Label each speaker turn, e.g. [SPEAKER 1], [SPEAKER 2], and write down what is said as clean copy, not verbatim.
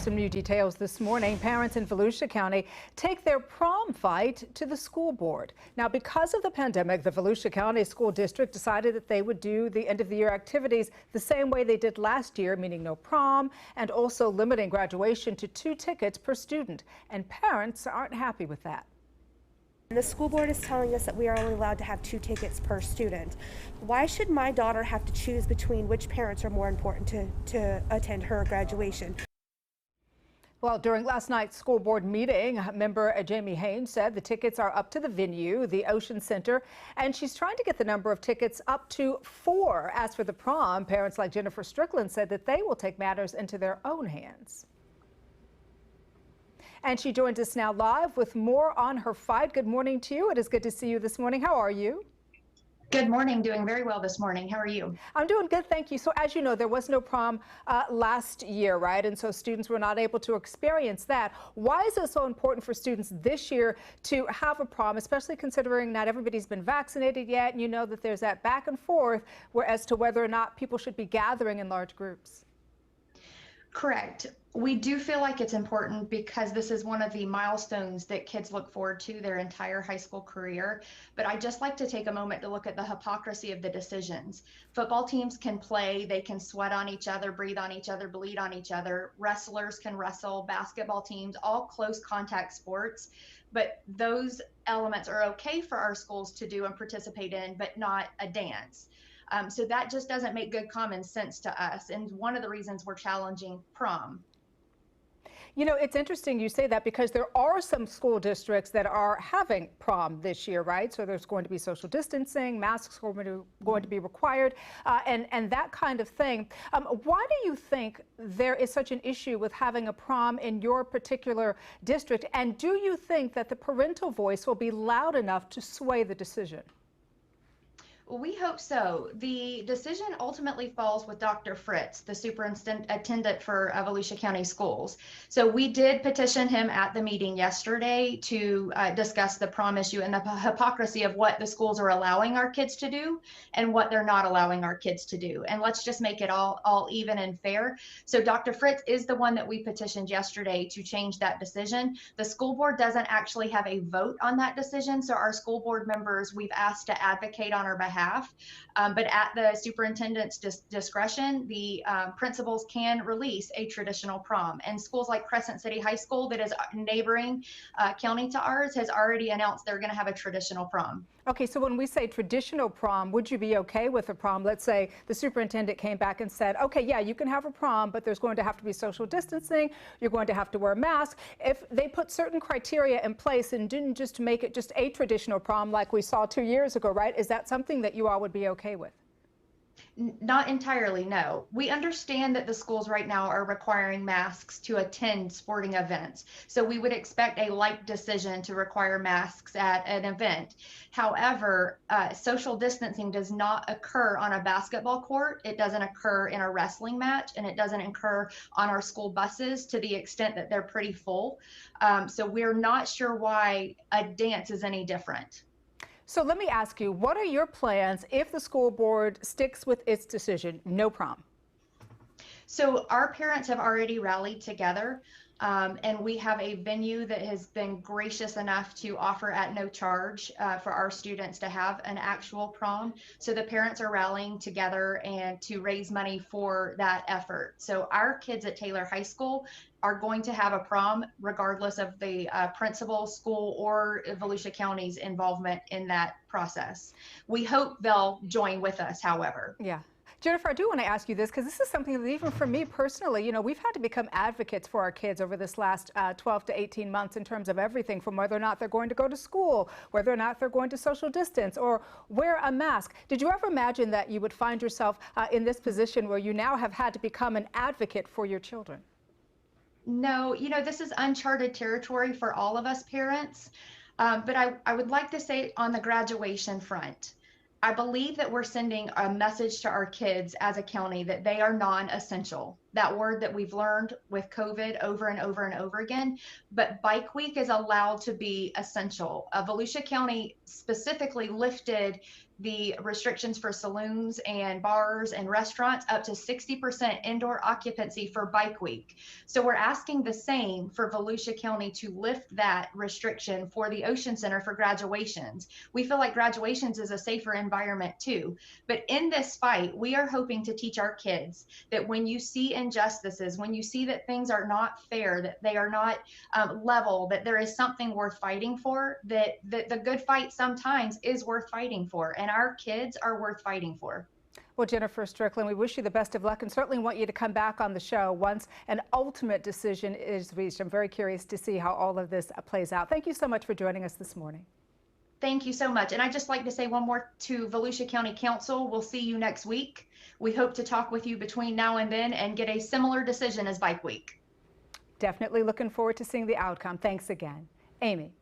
[SPEAKER 1] some new details this morning. Parents in Volusia County take their prom fight to the school board. Now, because of the pandemic, the Volusia County School District decided that they would do the end of the year activities the same way they did last year, meaning no prom and also limiting graduation to 2 tickets per student. And parents aren't happy with that.
[SPEAKER 2] The school board is telling us that we are only allowed to have 2 tickets per student. Why should my daughter have to choose between which parents are more important to attend her graduation?
[SPEAKER 1] Well, during last night's school board meeting, member Jamie Haynes said the tickets are up to the venue, the Ocean Center, and she's trying to get the number of tickets up to 4. As for the prom, parents like Jennifer Strickland said that they will take matters into their own hands. And she joins us now live with more on her fight. Good morning to you. It is good to see you this morning. How are you?
[SPEAKER 3] Good morning. Doing very well this morning. How are you?
[SPEAKER 1] I'm doing good, thank you. So as you know, there was no prom last year, right? And so students were not able to experience that. Why is it so important for students this year to have a prom, especially considering not everybody's been vaccinated yet, and you know that there's that back and forth as to whether or not people should be gathering in large groups?
[SPEAKER 3] Correct. We do feel like it's important because this is one of the milestones that kids look forward to their entire high school career. But I'd just like to take a moment to look at the hypocrisy of the decisions. Football teams can play, they can sweat on each other, breathe on each other, bleed on each other. Wrestlers can wrestle, basketball teams, all close contact sports. But those elements are okay for our schools to do and participate in, but not a dance. So that just doesn't make good common sense to us. And one of the reasons we're challenging prom.
[SPEAKER 1] You know, it's interesting you say that because there are some school districts that are having prom this year, right? So there's going to be social distancing, masks are going to be required, and that kind of thing. Why do you think there is such an issue with having a prom in your particular district? And do you think that the parental voice will be loud enough to sway the decision?
[SPEAKER 3] We hope so. The decision ultimately falls with Dr. Fritz, the superintendent for Volusia County Schools. So we did petition him at the meeting yesterday to discuss the prom issue and the hypocrisy of what the schools are allowing our kids to do and what they're not allowing our kids to do. And let's just make it all even and fair. So Dr. Fritz is the one that we petitioned yesterday to change that decision. The school board doesn't actually have a vote on that decision. So our school board members, we've asked to advocate on our behalf. But at the superintendent's discretion, the principals can release a traditional prom. And schools like Crescent City High School, that is neighboring county to ours, has already announced they're going to have a traditional prom.
[SPEAKER 1] Okay, so when we say traditional prom, would you be okay with a prom? Let's say the superintendent came back and said, okay, yeah, you can have a prom, but there's going to have to be social distancing. You're going to have to wear a mask. If they put certain criteria in place and didn't just make it just a traditional prom like we saw 2 years ago, right? Is that something that you all would be okay with?
[SPEAKER 3] Not entirely, no. We understand that the schools right now are requiring masks to attend sporting events. So we would expect a like decision to require masks at an event. However, social distancing does not occur on a basketball court. It doesn't occur in a wrestling match, and it doesn't occur on our school buses to the extent that they're pretty full. So we're not sure why a dance is any different.
[SPEAKER 1] So let me ask you, what are your plans if the school board sticks with its decision, no prom?
[SPEAKER 3] So our parents have already rallied together, and we have a venue that has been gracious enough to offer at no charge for our students to have an actual prom. So the parents are rallying together and to raise money for that effort. So our kids at Taylor High School are going to have a prom regardless of the principal, school, or Volusia County's involvement in that process. We hope they'll join with us, however.
[SPEAKER 1] Yeah. Jennifer, I do want to ask you this because this is something that even for me personally, you know, we've had to become advocates for our kids over this last 12 to 18 months in terms of everything from whether or not they're going to go to school, whether or not they're going to social distance or wear a mask. Did you ever imagine that you would find yourself in this position where you now have had to become an advocate for your children?
[SPEAKER 3] No, you know, this is uncharted territory for all of us parents. But I would like to say on the graduation front, I believe that we're sending a message to our kids as a county that they are non-essential. That word that we've learned with COVID over and over and over again. But Bike Week is allowed to be essential. Volusia County specifically lifted the restrictions for saloons and bars and restaurants up to 60% indoor occupancy for Bike Week. So we're asking the same for Volusia County to lift that restriction for the Ocean Center for graduations. We feel like graduations is a safer environment too. But in this fight, we are hoping to teach our kids that when you see injustices, when you see that things are not fair, that they are not level, that there is something worth fighting for, that the good fight sometimes is worth fighting for, and our kids are worth fighting for.
[SPEAKER 1] Well, Jennifer Strickland, we wish you the best of luck and certainly want you to come back on the show once an ultimate decision is reached. I'm very curious to see how all of this plays out. Thank you so much for joining us this morning.
[SPEAKER 3] Thank you so much. And I'd just like to say one more to Volusia County Council. We'll see you next week. We hope to talk with you between now and then and get a similar decision as Bike Week.
[SPEAKER 1] Definitely looking forward to seeing the outcome. Thanks again. Amy.